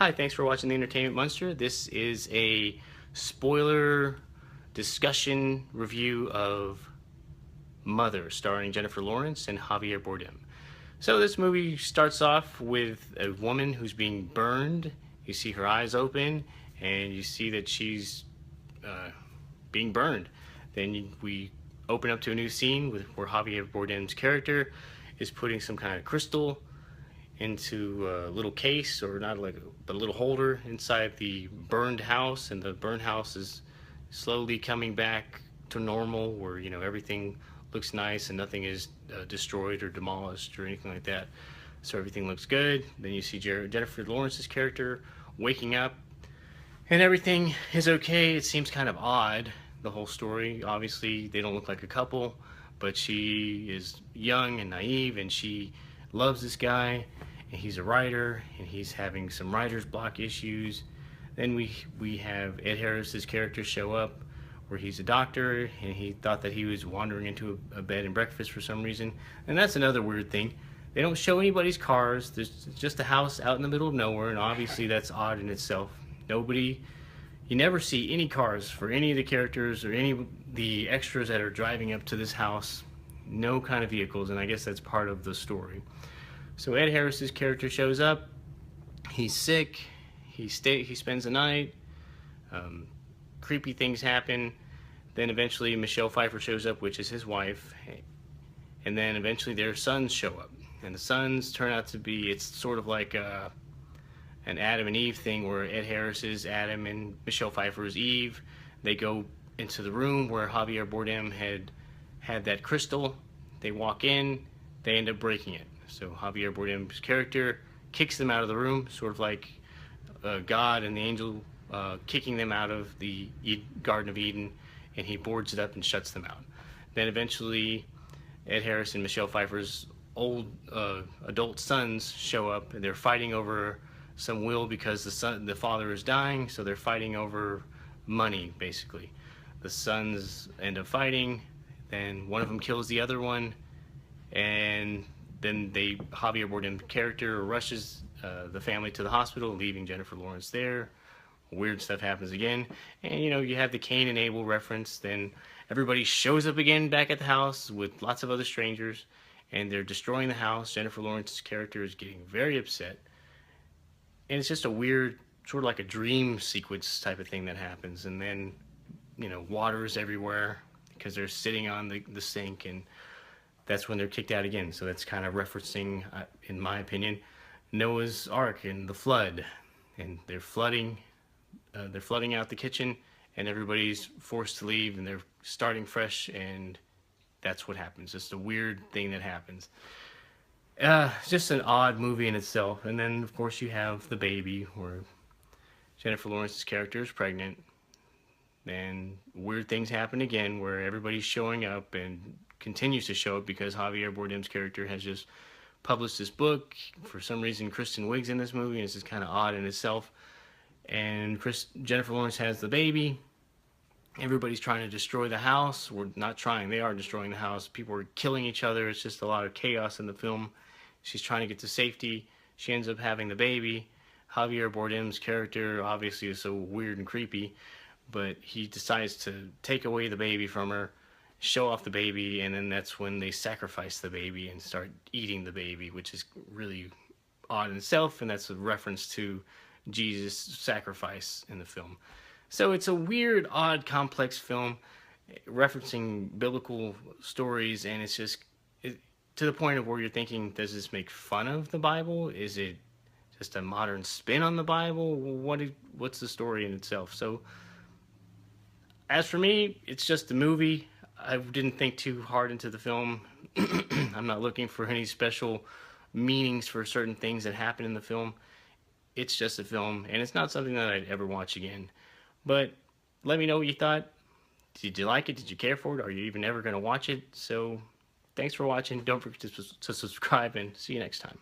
Hi, thanks for watching The Entertainment Monster. This is a spoiler discussion review of Mother, starring Jennifer Lawrence and Javier Bardem. So this movie starts off with a woman who's being burned. You see her eyes open, and you see that she's being burned. Then we open up to a new scene where Javier Bardem's character is putting some kind of crystal into a little case, or not like, but a little holder inside the burned house, and the burned house is slowly coming back to normal, where everything looks nice and nothing is destroyed or demolished or anything like that. So everything looks good. Then you see Jennifer Lawrence's character waking up, and everything is okay. It seems kind of odd, the whole story. Obviously, they don't look like a couple, but she is young and naive, and she loves this guy, and he's a writer, and he's having some writer's block issues. Then we have Ed Harris's character show up, where he's a doctor, and he thought that he was wandering into a bed and breakfast for some reason. And that's another weird thing. They don't show anybody's cars. There's just a house out in the middle of nowhere, and obviously that's odd in itself. You never see any cars for any of the characters or any of the extras that are driving up to this house. No kind of vehicles, and I guess that's part of the story. So Ed Harris's character shows up. He's sick. He spends the night. Creepy things happen. Then eventually Michelle Pfeiffer shows up, which is his wife. And then eventually their sons show up. And the sons turn out to be, it's sort of like an Adam and Eve thing, where Ed Harris is Adam and Michelle Pfeiffer is Eve. They go into the room where Javier Bardem had that crystal. They walk in. They end up breaking it. So Javier Bardem's character kicks them out of the room, sort of like God and the angel kicking them out of the Garden of Eden, and he boards it up and shuts them out. Then eventually Ed Harris and Michelle Pfeiffer's old adult sons show up, and they're fighting over some will because the father is dying, so they're fighting over money, basically. The sons end up fighting, then one of them kills the other one, and then Javier Bardem's character rushes the family to the hospital, leaving Jennifer Lawrence there. Weird stuff happens again, and you have the Cain and Abel reference. Then everybody shows up again back at the house with lots of other strangers, and they're destroying the house. Jennifer Lawrence's character is getting very upset, and it's just a weird, sort of like a dream sequence type of thing that happens. And then water's everywhere because they're sitting on the sink, and that's when they're kicked out again. So that's kind of referencing, in my opinion, Noah's Ark and the flood, and they're flooding out the kitchen, and everybody's forced to leave, and they're starting fresh, and that's what happens. It's a weird thing that happens. It's just an odd movie in itself. And then of course you have the baby, where Jennifer Lawrence's character is pregnant, and weird things happen again, where everybody's showing up and continues to show up because Javier Bardem's character has just published this book. For some reason, Kristen Wiig's in this movie, and it's just kind of odd in itself. And Jennifer Lawrence has the baby. Everybody's trying to destroy the house. We're not trying. They are destroying the house. People are killing each other. It's just a lot of chaos in the film. She's trying to get to safety. She ends up having the baby. Javier Bardem's character obviously is so weird and creepy, but he decides to take away the baby from her, show off the baby, and then that's when they sacrifice the baby and start eating the baby, which is really odd in itself, and that's a reference to Jesus' sacrifice in the film. So it's a weird, odd, complex film referencing biblical stories, and it's just to the point of where you're thinking, does this make fun of the Bible? Is it just a modern spin on the Bible? What's the story in itself? So as for me, it's just a movie. I didn't think too hard into the film. I'm not looking for any special meanings for certain things that happen in the film. It's just a film, and it's not something that I'd ever watch again. But let me know what you thought. Did you like it? Did you care for it? Are you even ever going to watch it? So thanks for watching. Don't forget to subscribe, and see you next time.